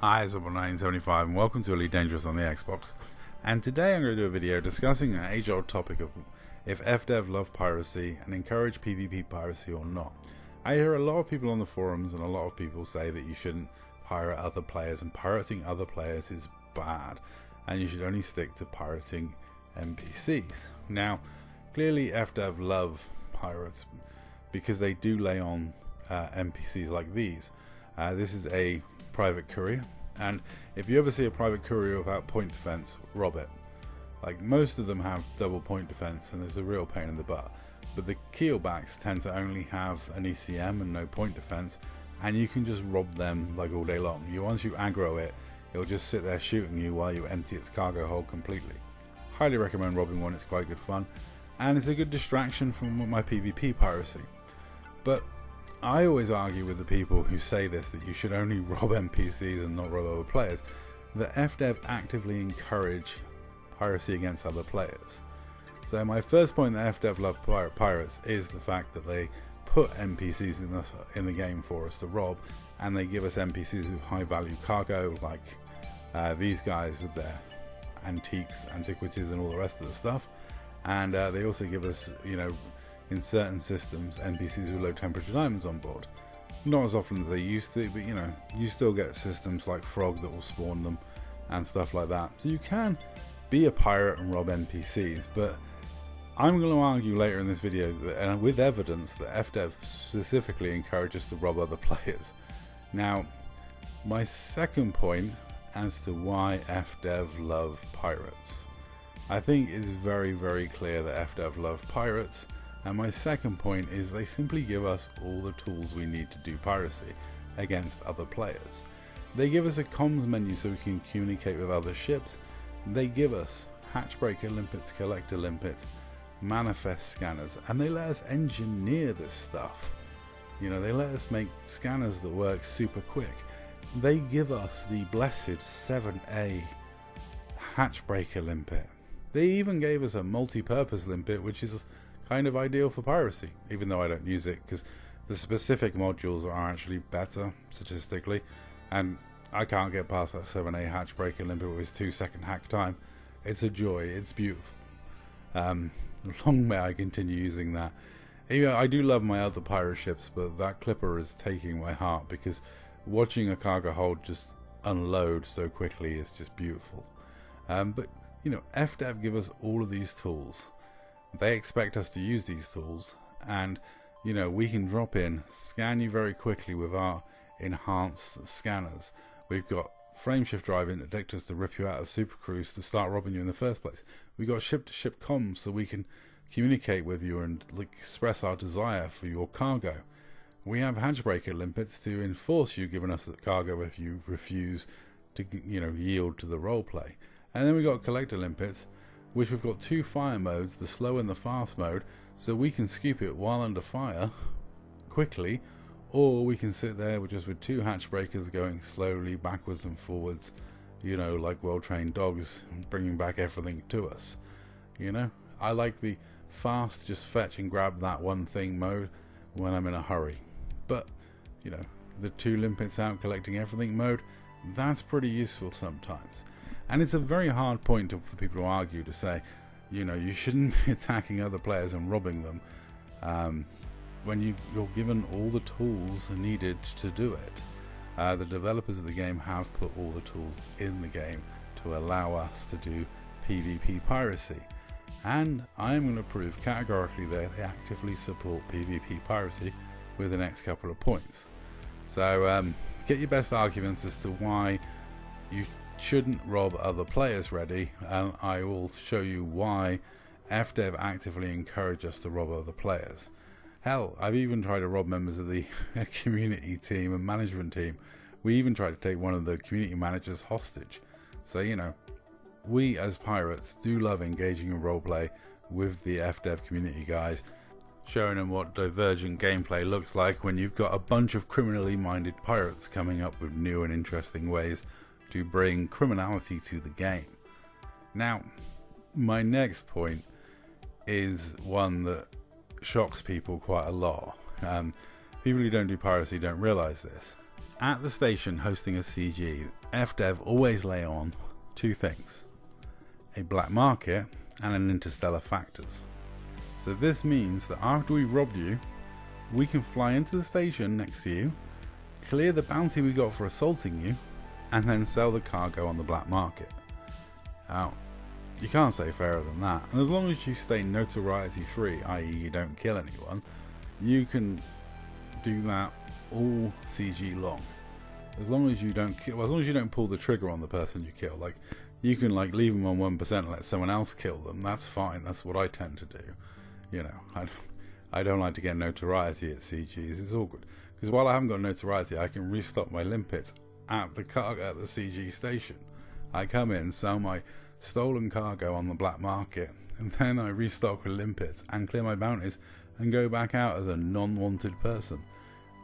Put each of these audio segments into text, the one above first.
Hi, it's 1975 and welcome to Elite Dangerous on the Xbox. And today I'm going to do a video discussing an age-old topic of if Fdev love piracy and encourage PvP piracy or not. I hear a lot of people on the forums and a lot of people say that you shouldn't pirate other players and pirating other players is bad and you should only stick to pirating NPCs. Now, clearly Fdev love pirates because they do lay on NPCs like these. This is a private courier, and if you ever see a private courier without point defense, rob it. Like, most of them have double point defense and it's a real pain in the butt, but the keelbacks tend to only have an ECM and no point defense, and you can just rob them like all day long. Once you aggro it, it'll just sit there shooting you while you empty its cargo hold completely. Highly recommend robbing one, it's quite good fun and it's a good distraction from my PvP piracy. But I always argue with the people who say this, that you should only rob NPCs and not rob other players, that Fdev actively encourage piracy against other players. So my first point that Fdev love pirates is the fact that they put NPCs in the game for us to rob, and they give us NPCs with high value cargo like these guys with their antiques, antiquities and all the rest of the stuff, and they also give us, you know, in certain systems, NPCs with low temperature diamonds on board. Not as often as they used to, but you know, you still get systems like Frog that will spawn them and stuff like that. So you can be a pirate and rob NPCs, but I'm going to argue later in this video that, and with evidence, that Fdev specifically encourages to rob other players. Now, my second point as to why Fdev love pirates. I think it's very, very clear that Fdev love pirates. And my second point is they simply give us all the tools we need to do piracy against other players. They give us a comms menu so we can communicate with other ships. They give us hatchbreaker limpets, collector limpets, manifest scanners, and they let us engineer this stuff. You know, they let us make scanners that work super quick. They give us the blessed 7A hatchbreaker limpet. They even gave us a multi-purpose limpet, which is kind of ideal for piracy, even though I don't use it because the specific modules are actually better statistically, and I can't get past that 7A hatchbreaker limpet with its 2-second hack time. It's a joy, it's beautiful. Long may I continue using that. Even I do love my other pirate ships, but that clipper is taking my heart because watching a cargo hold just unload so quickly is just beautiful. But you know, Fdev give us all of these tools. They expect us to use these tools, and you know, we can drop in, scan you very quickly with our enhanced scanners. We've got frameshift drive interdictors to rip you out of super cruise to start robbing you in the first place. We've got ship to ship comms so we can communicate with you and express our desire for your cargo. We have hatchbreaker limpets to enforce you giving us the cargo if you refuse to, you know, yield to the roleplay. And then we got collector limpets, which we've got 2 fire modes, the slow and the fast mode, so we can scoop it while under fire quickly, or we can sit there with 2 hatch breakers going slowly backwards and forwards, you know, like well-trained dogs, bringing back everything to us. You know, I like the fast, just fetch and grab that one thing mode when I'm in a hurry. But you know, the 2 limpets out collecting everything mode, that's pretty useful sometimes. And it's a very hard point for people to argue, to say, you know, you shouldn't be attacking other players and robbing them when you're given all the tools needed to do it. The developers of the game have put all the tools in the game to allow us to do PvP piracy. And I am going to prove categorically that they actively support PvP piracy with the next couple of points. So get your best arguments as to why you shouldn't rob other players ready, and I will show you why Fdev actively encourage us to rob other players. Hell, I've even tried to rob members of the community team and management team. We even tried to take one of the community managers hostage. So you know, we as pirates do love engaging in roleplay with the Fdev community guys, showing them what divergent gameplay looks like when you've got a bunch of criminally minded pirates coming up with new and interesting ways to bring criminality to the game. Now, my next point is one that shocks people quite a lot. People who don't do piracy don't realise this. At the station hosting a CG, Fdev always lay on two things: a black market and an interstellar factors. So this means that after we've robbed you, we can fly into the station next to you, clear the bounty we got for assaulting you, and then sell the cargo on the black market. Now, you can't say fairer than that, and as long as you stay notoriety free, i.e. you don't kill anyone, you can do that all CG long. As long as you don't kill, as long as you don't pull the trigger on the person you kill, like you can like leave them on 1% and let someone else kill them, that's fine. That's what I tend to do. You know, I don't like to get notoriety at CGs. It's all good, because while I haven't got notoriety, I can restock my limpets at the CG station. I come in, sell my stolen cargo on the black market, and then I restock with limpets and clear my bounties and go back out as a non-wanted person.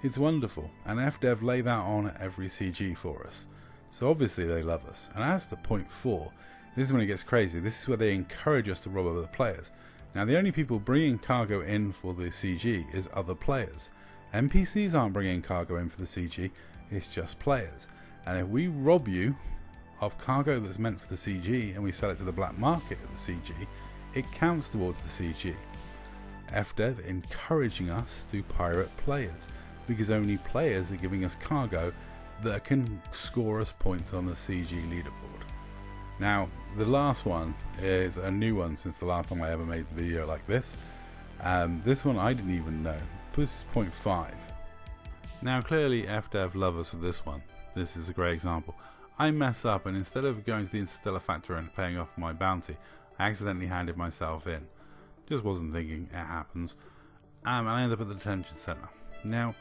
It's wonderful, and Fdev lay that on at every CG for us. So obviously they love us. And as to point 4, this is when it gets crazy. This is where they encourage us to rob other players. Now the only people bringing cargo in for the CG is other players. NPCs aren't bringing cargo in for the CG, it's just players. And if we rob you of cargo that's meant for the CG and we sell it to the black market at the CG, it counts towards the CG. Fdev encouraging us to pirate players, because only players are giving us cargo that can score us points on the CG leaderboard. Now, the last one is a new one since the last time I ever made a video like this. This one I didn't even know. This is point 5. Now, clearly Fdev love us for this one. This is a great example. I mess up, and instead of going to the interstellar factor and paying off my bounty, I accidentally handed myself in. Just wasn't thinking, it happens. And I end up at the detention centre. Now,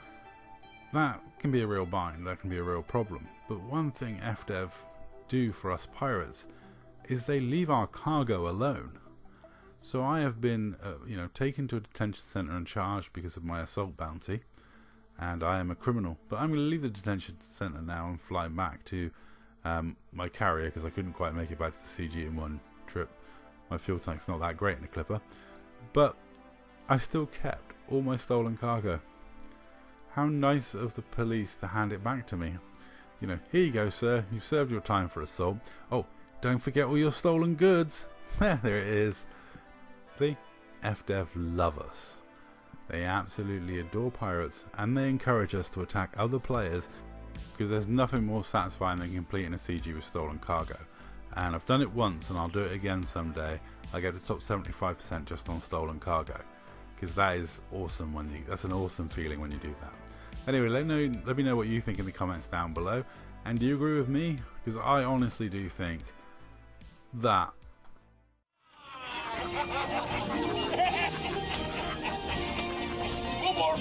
that can be a real bind, that can be a real problem. But one thing Fdev do for us pirates is they leave our cargo alone. So I have been taken to a detention centre and charged because of my assault bounty, and I am a criminal. But I'm going to leave the detention centre now and fly back to my carrier, because I couldn't quite make it back to the CG in one trip. My fuel tank's not that great in a clipper. But I still kept all my stolen cargo. How nice of the police to hand it back to me. You know, here you go, sir, you've served your time for assault. Oh, don't forget all your stolen goods. There it is. See, Fdev love us. They absolutely adore pirates, and they encourage us to attack other players, because there's nothing more satisfying than completing a CG with stolen cargo. And I've done it once, and I'll do it again someday. I get the top 75% just on stolen cargo, because that is awesome. That's an awesome feeling when you do that. Anyway, let me know what you think in the comments down below. And do you agree with me? Because I honestly do think that More